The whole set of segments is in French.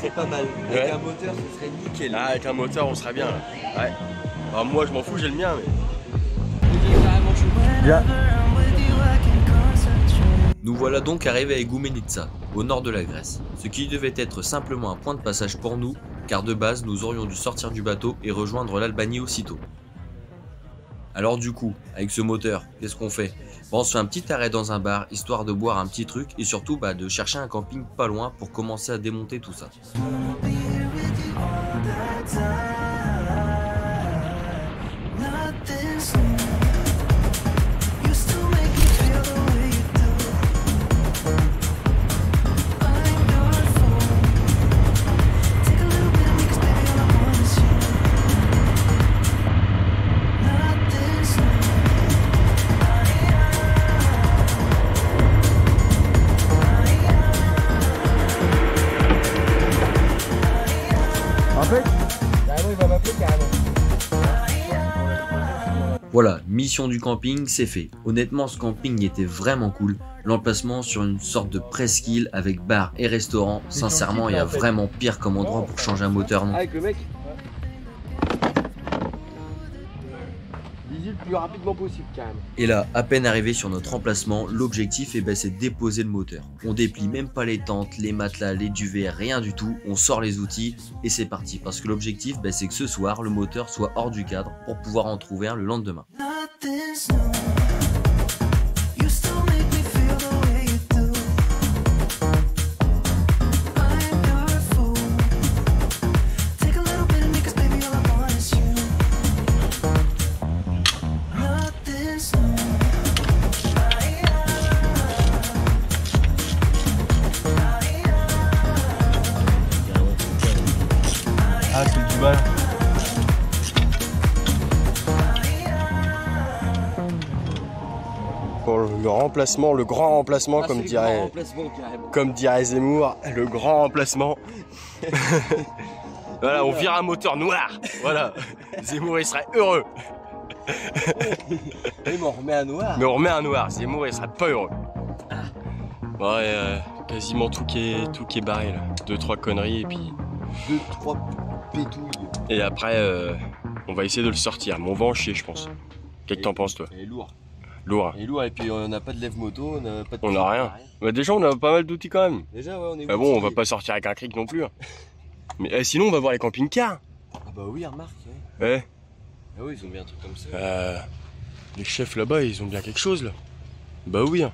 C'est pas mal. Avec Ouais. un moteur, ce serait nickel. Ah, avec un moteur, on serait bien là. Ouais. Alors, moi, je m'en fous, j'ai le mien, mais. Bien. Nous voilà donc arrivés à Igoumenitsa, au nord de la Grèce, ce qui devait être simplement un point de passage pour nous, car de base nous aurions dû sortir du bateau et rejoindre l'Albanie aussitôt. Alors du coup, avec ce moteur, qu'est-ce qu'on fait? Bon, on se fait un petit arrêt dans un bar, histoire de boire un petit truc et surtout de chercher un camping pas loin pour commencer à démonter tout ça. Voilà, mission du camping, c'est fait. Honnêtement, ce camping était vraiment cool. L'emplacement sur une sorte de presqu'île avec bar et restaurant. Sincèrement, il y a vraiment pire comme endroit pour changer un moteur, non? Avec le mec. Dis-y le plus rapidement possible, quand même. Et là, à peine arrivé sur notre emplacement, l'objectif c'est de déposer le moteur. On déplie même pas les tentes, les matelas, les duvets, rien du tout. On sort les outils et c'est parti. Parce que l'objectif, c'est que ce soir, le moteur soit hors du cadre pour pouvoir en trouver un le lendemain. Ah, c'est du mal. Pour le remplacement, le grand remplacement, Ah, comme dirait Zemmour, le grand remplacement. Voilà, on vire un moteur noir. Voilà, Zemmour il serait heureux. Oui, mais on remet un noir. Mais on remet un noir, Zemmour il serait pas heureux. Ouais, quasiment tout qui est barré là. 2-3 conneries et puis. 2-3 pétouilles. Et après, on va essayer de le sortir. Mais on va en chier, je pense. Qu'est-ce que t'en penses, toi? Il est lourd. Lourd. Il est lourd et puis on n'a pas de lève-moto, on n'a pas de. On a rien. Bah, déjà, on a pas mal d'outils quand même. Déjà, ouais, on est. Bah bon, on va pas sortir avec un cric non plus. Hein. Mais sinon, on va voir les camping-cars. Ah bah oui, remarque. Ouais. Ouais. Ah oui, ils ont bien un truc comme ça. Les chefs là-bas, ils ont bien quelque chose là. Bah oui. Hein.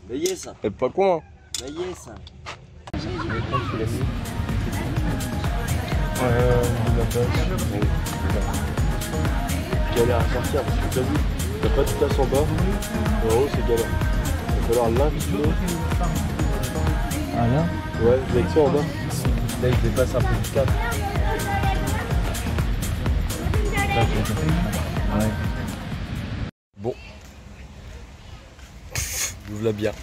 Bah yes. T'es pas con. Hein. Bah yes. Galère à sortir parce que t'as vu, t'as pas de place en bas. En haut, c'est galère. Il va falloir l'incliner. Ah là. Ouais, avec ça en bas. Là, il dépasse un peu du cadre. Ouais. Bon. Ouvre la bière.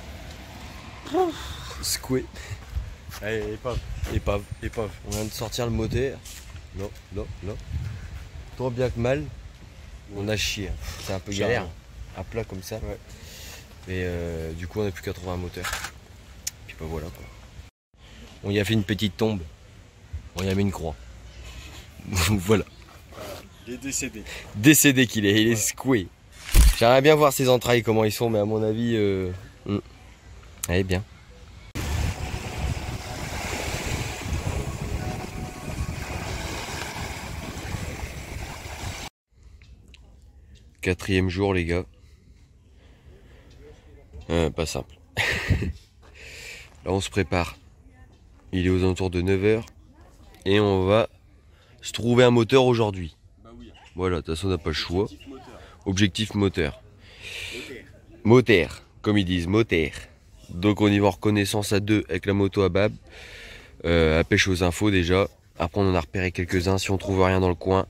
Secoué. Allez, épave. On vient de sortir le moteur. Non. Tant bien que mal. On a chié. C'est un peu galère. À plat comme ça. Ouais. Mais du coup, on n'a plus qu'à trouver un moteur. Puis bah voilà quoi. On y a fait une petite tombe. On y a mis une croix. Voilà. Il est décédé. Décédé qu'il est. Il est secoué. J'aimerais bien voir ses entrailles, comment ils sont, mais à mon avis. Allez, bien. Quatrième jour, les gars. Pas simple. Là, on se prépare. Il est aux alentours de 9h. Et on va se trouver un moteur aujourd'hui. Bah oui. Voilà, de toute façon, on n'a pas le choix. Objectif moteur. Objectif moteur. Moteur, comme ils disent, moteur. Donc on y va en reconnaissance à deux avec la moto à Bab. À pêche aux infos déjà. Après on en a repéré quelques-uns. Si on trouve rien dans le coin,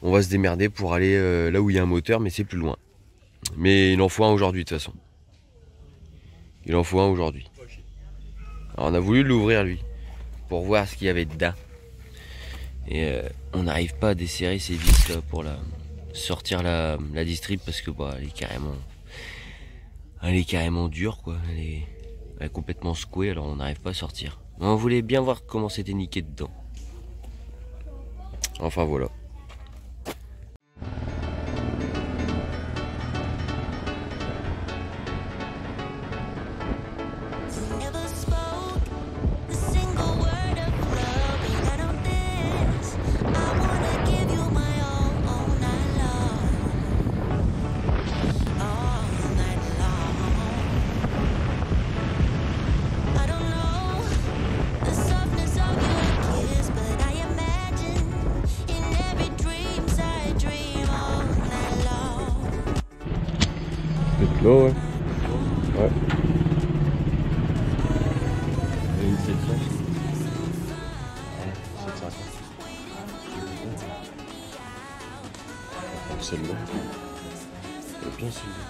on va se démerder pour aller là où il y a un moteur, mais c'est plus loin. Mais il en faut un aujourd'hui de toute façon. Il en faut un aujourd'hui. Alors on a voulu l'ouvrir lui, pour voir ce qu'il y avait dedans. Et on n'arrive pas à desserrer ces vis là pour sortir la distrib parce que bah, elle est carrément dure quoi. Elle est complètement secouée, alors on n'arrive pas à sortir. On voulait bien voir comment c'était niqué dedans. Enfin voilà. C'est l'eau, ouais. Ouais. Une 700. 750. Celle-là. Elle est bien celle-là.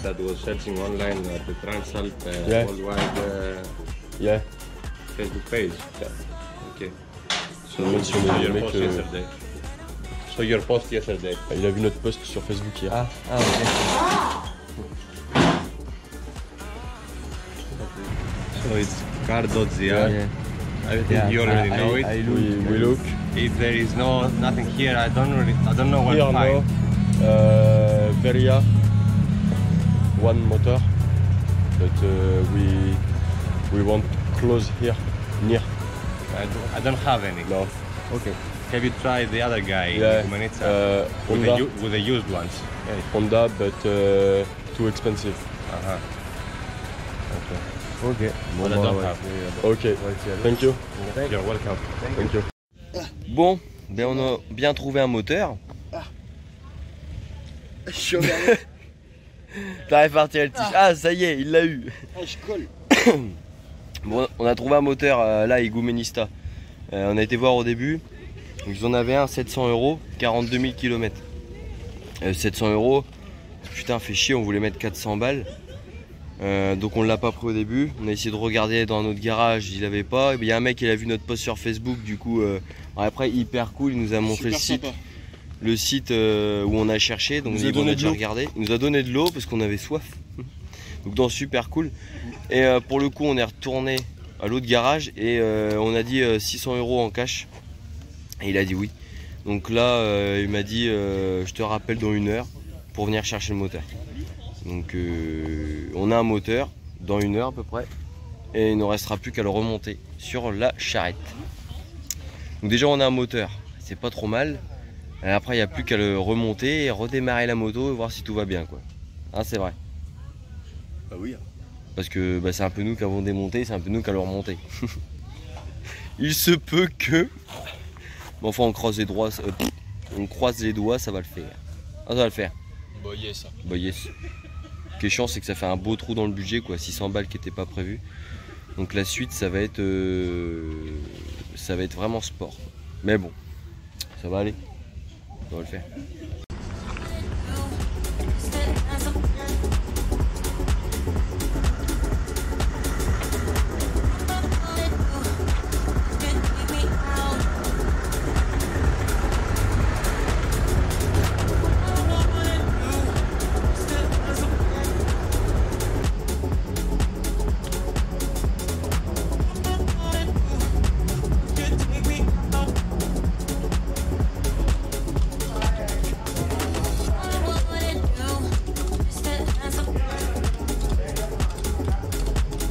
That was searching online at the Transalp Yeah. worldwide Yeah. Facebook page. Yeah. Okay. So mentionné saw le your mec, post yesterday. So your post yesterday. Il a vu notre post sur Facebook hier. So it's car.zr. Yeah. I think you already know it. We look. If there is nothing here, I don't know what Here to now, find. Veria, one motor, but we want close here, near. I don't have any. No. Okay. Have you tried the other guy? Yeah. Manitza, Honda, with the used ones. Yeah. Honda, but too expensive. Uh-huh. Okay. But I don't have. Okay. Thank you. You're welcome. Thank you. Bon, ben on a bien trouvé un moteur. T'as réparti le t-shirt. Ah, ça y est, il l'a eu. Je colle. Bon, on a trouvé un moteur là, Igoumenista. On a été voir au début. Donc, ils en avaient un 700 €, 42 000 km. 700 €, putain, fait chier, on voulait mettre 400 balles. Donc on l'a pas pris au début. On a essayé de regarder dans notre garage, il avait pas. Il y a un mec, il a vu notre post sur Facebook, du coup, après, hyper cool, il nous a montré le site où on a cherché. Donc on a déjà regardé. Il nous a donné de l'eau parce qu'on avait soif. Donc dans super cool. Et pour le coup, on est retourné à l'autre garage et on a dit 600 € en cash. Et il a dit oui. Donc là, il m'a dit je te rappelle dans 1 heure pour venir chercher le moteur. Donc on a un moteur dans 1 heure à peu près. Et il ne restera plus qu'à le remonter sur la charrette. Donc déjà on a un moteur, c'est pas trop mal. Et après il n'y a plus qu'à le remonter et redémarrer la moto et voir si tout va bien quoi. Hein, c'est vrai. Bah oui. Parce que bah, c'est un peu nous qui avons démonté, c'est un peu nous qui allons remonter. Il se peut que... Mais enfin on croise les doigts, on croise les doigts, ça va le faire. Ah, ça va le faire. Bah yes. Bah yes. Ce qui est chiant c'est que ça fait un beau trou dans le budget quoi, 600 balles qui n'étaient pas prévues. Donc la suite ça va être vraiment sport. Mais bon, ça va aller. Ça va le faire.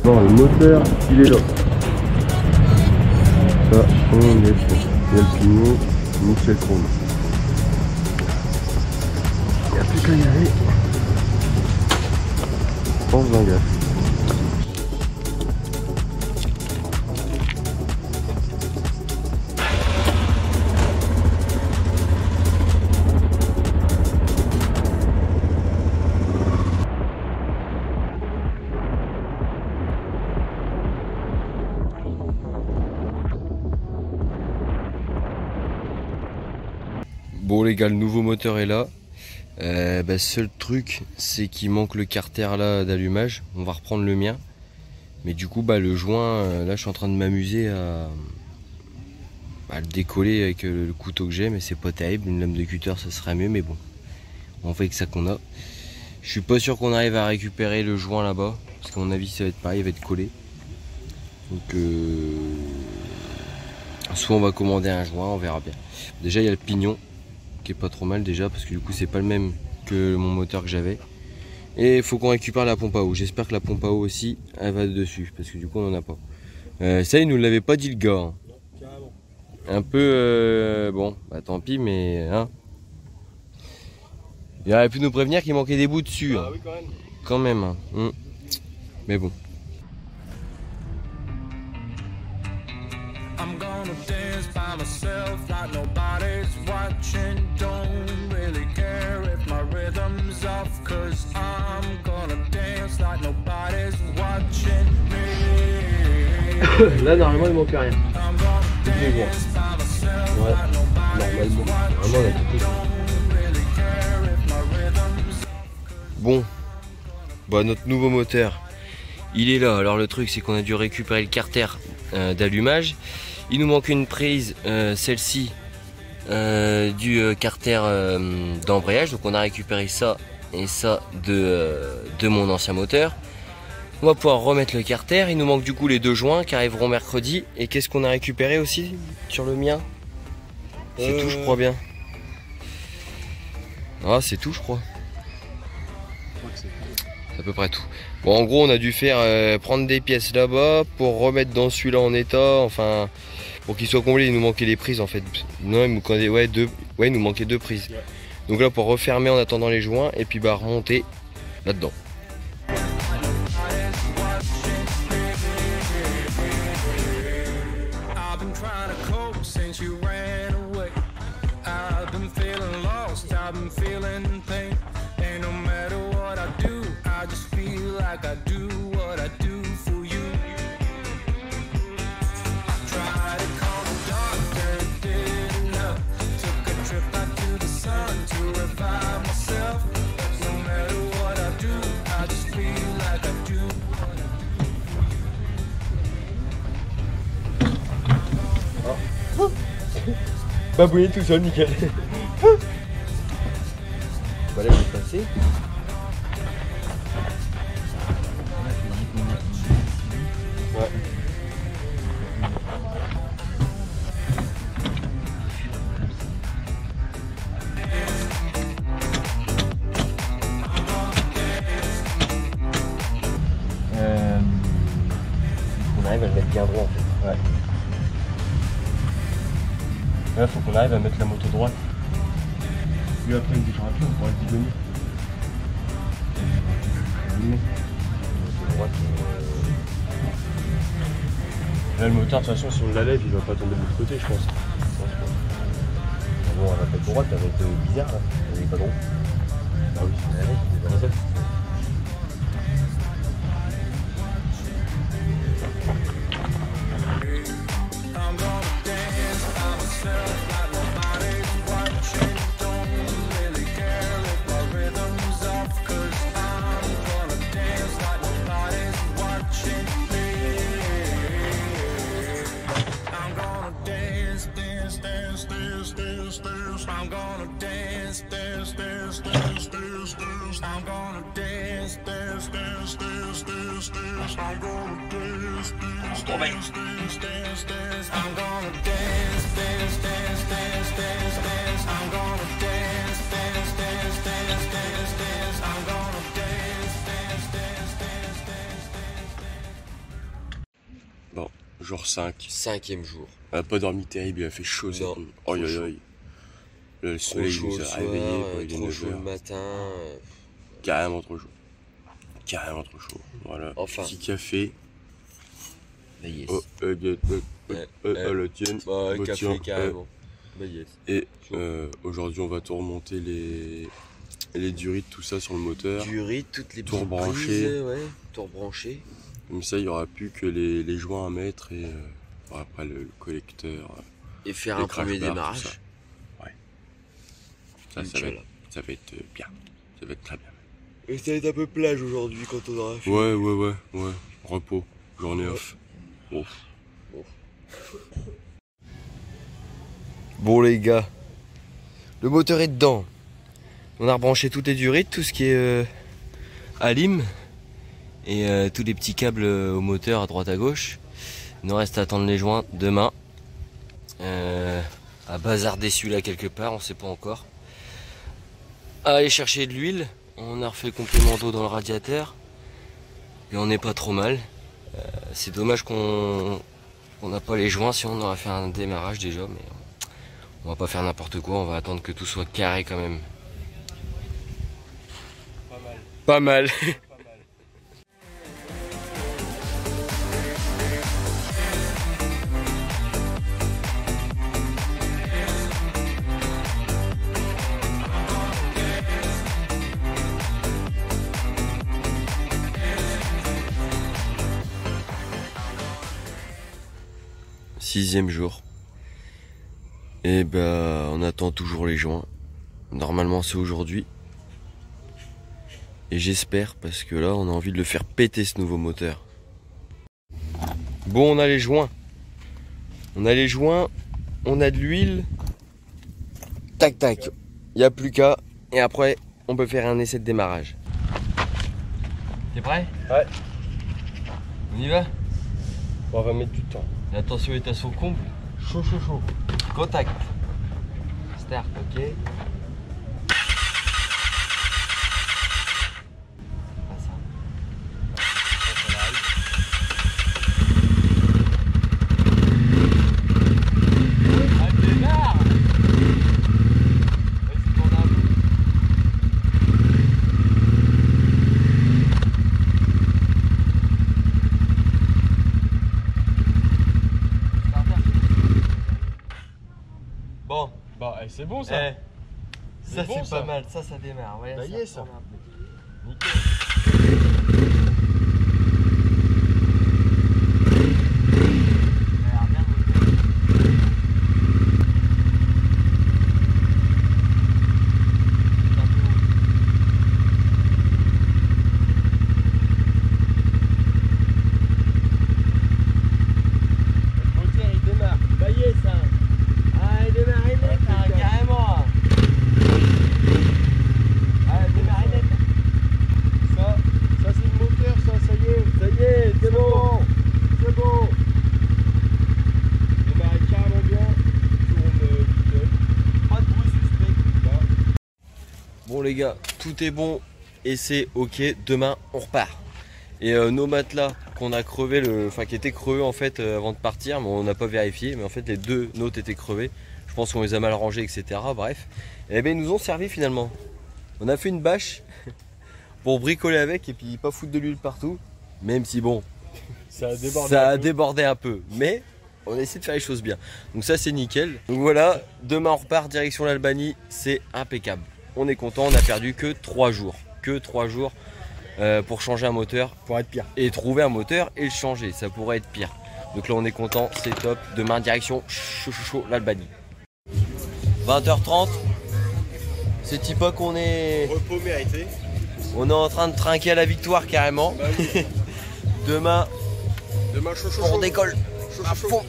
Bon, le moteur, il est là. Ça, on est fait. Il y a le pignon, nickel chrome. Il n'y a plus qu'à y aller. En faisant gaffe. les gars, le nouveau moteur est là. Seul truc, c'est qu'il manque le carter là d'allumage. On va reprendre le mien. Mais du coup, le joint, là je suis en train de m'amuser à le décoller avec le couteau que j'ai, mais c'est pas terrible. Une lame de cutter ça serait mieux, mais bon, on fait avec ça qu'on a. Je suis pas sûr qu'on arrive à récupérer le joint là-bas, parce qu'à mon avis ça va être pareil, il va être collé. Donc soit on va commander un joint, on verra bien. Déjà il y a le pignon qui est pas trop mal déjà, parce que du coup c'est pas le même que mon moteur que j'avais. Et il faut qu'on récupère la pompe à eau. J'espère que la pompe à eau aussi elle va dessus, parce que du coup on en a pas. Ça il nous l'avait pas dit le gars. Hein. Un peu bon, tant pis, mais hein. Il aurait pu nous prévenir qu'il manquait des bouts dessus. Ah hein. oui, quand même. Quand même. Hein. Mais bon. I'm gonna dance by myself like nobody's watching. Don't really care if my rhythm's off, cause I'm gonna dance like nobody's watching me. Là, normalement, il manque rien. I'm gonna dance by myself Ouais, like nobody's normalement. Vraiment, on a watching. tout fait. Don't really care if my rhythm's Bon, notre nouveau moteur, il est là. Alors le truc, c'est qu'on a dû récupérer le carter d'allumage. Il nous manque une prise, celle-ci, du carter d'embrayage. Donc on a récupéré ça et ça de mon ancien moteur. On va pouvoir remettre le carter. Il nous manque du coup les deux joints qui arriveront mercredi. Et qu'est-ce qu'on a récupéré aussi sur le mien? C'est tout, je crois bien. Ah, c'est tout, je crois. C'est à peu près tout. Bon, en gros, on a dû faire prendre des pièces là-bas pour remettre dans celui-là en état. Enfin, pour qu'il soit comblé, il nous manquait les prises en fait. Non, il nous manquait deux prises. Donc là, pour refermer en attendant les joints et puis remonter là-dedans. I've been trying to cope since you ran away. I've been feeling lost, I've been feeling pain. And no matter what I do, I just feel like I do what I do for you. Tried to call the doctor, it didn't help. Took a trip out to the sun to revive myself. No matter what I do, I just feel like I do. Babouiller tout seul, nickel. Voilà, je vais passer. Ouais. On arrive à le mettre bien droit en fait. Ouais. Là, faut qu'on arrive à mettre la moto droite. Lui, après, il bougera plus, on pourra le bidonner. Là, le moteur, de toute façon, si on la lève, il va pas tomber de l'autre côté, je pense. Bon, elle va pas être droite, elle va être bizarre là. Elle est pas droite. Ah oui, c'est dans ça. I'm gonna dance by myself like nobody's watching. Don't really care if my rhythm's off, cause I'm gonna dance like nobody's watching me. I'm gonna dance, dance, dance, dance, dance, dance. I'm gonna dance, dance, dance, dance, dance, dance. I'm gonna dance, dance, dance, dance, dance, dance. I'm gonna dance, dance, dance, dance, dance, dance. I'm gonna dance, dance, dance, dance, dance, dance. I'm gonna dance, dance, dance, dance, dance, dance. I'm gonna dance, dance, dance, dance, dance, dance. Bon, jour 5. 5e jour. On a pas dormi terrible, il a fait chaud cette Non, nuit. trop Aïe aïe chaud. aïe. Le Trop soleil chaud nous le a soir, réveillés, quoi, il est trop 9 chaud le heures. matin. Carrément trop chaud. Carrément trop chaud. Voilà. Enfin. Petit café. Bah yes. Oh, la tienne. Bah, Bah, café tiens, carrément. Bah yes. Et aujourd'hui, on va tout remonter les durites, tout ça sur le moteur. Du riz, toutes les Tout petites rebranché. prises, ouais. Tout rebranché. Comme ça, il n'y aura plus que les joints à mettre et après le collecteur. Et faire Les un premier crash bars, tout démarrage. ça. Ouais. Ça va être bien. Ça va être très bien. Et ça va être un peu plage aujourd'hui quand on aura fait. Ouais. Repos. Journée off. Bon les gars, le moteur est dedans. On a rebranché toutes les durites, tout ce qui est alim et tous les petits câbles au moteur à droite à gauche. Il nous reste à attendre les joints demain. À bazarder celui-là quelque part, on sait pas encore. À aller chercher de l'huile. On a refait le complément d'eau dans le radiateur. Et on n'est pas trop mal. C'est dommage qu'on n'a pas les joints, sinon on aurait fait un démarrage déjà, mais on va pas faire n'importe quoi, on va attendre que tout soit carré quand même. Pas mal. Sixième jour. Et bah on attend toujours les joints. Normalement c'est aujourd'hui. Et j'espère parce que là on a envie de le faire péter ce nouveau moteur. Bon, on a les joints. On a de l'huile. Tac tac. Il n'y a plus qu'à. Et après on peut faire un essai de démarrage. T'es prêt? Ouais. On y va? On va mettre du temps. La tension est à son comble. Chaud. Contact. Start, ok. Bon, Bah, c'est bon ça. ça bon, c'est ça. pas mal, ça démarre. Ouais, Ça y est, ça. tourne un peu. Nickel. Le moteur il démarre. Ça y est, ça. Ah, il démarre net, impeccable. carrément. Ah, il démarre net. Ça c'est le moteur, ça y est, c'est bon. C'est bon. Il démarre carrément bien. Tourne nickel. Pas de bruit suspect. Bon les gars, tout est bon et c'est ok. Demain on repart. Et nos matelas qu'on a crevé, qui étaient crevés en fait avant de partir, mais on n'a pas vérifié, mais en fait les deux nôtres étaient crevés. Je pense qu'on les a mal rangés, etc. Bref, et bien ils nous ont servi finalement. On a fait une bâche pour bricoler avec et puis pas foutre de l'huile partout. Même si bon, Ça a débordé. ça un a peu. débordé un peu, mais on a essayé de faire les choses bien. Donc ça c'est nickel. Donc voilà, demain on repart direction l'Albanie, c'est impeccable. On est content, on a perdu que 3 jours. Que 3 jours pour changer un moteur. Pour être pire. Et trouver un moteur et le changer, ça pourrait être pire. Donc là on est content, c'est top. Demain direction l'Albanie. 20h30. C'est type qu'on est. Repos mérité. On est en train de trinquer à la victoire carrément. Bah oui. Demain Demain chaud. on décolle. À fond.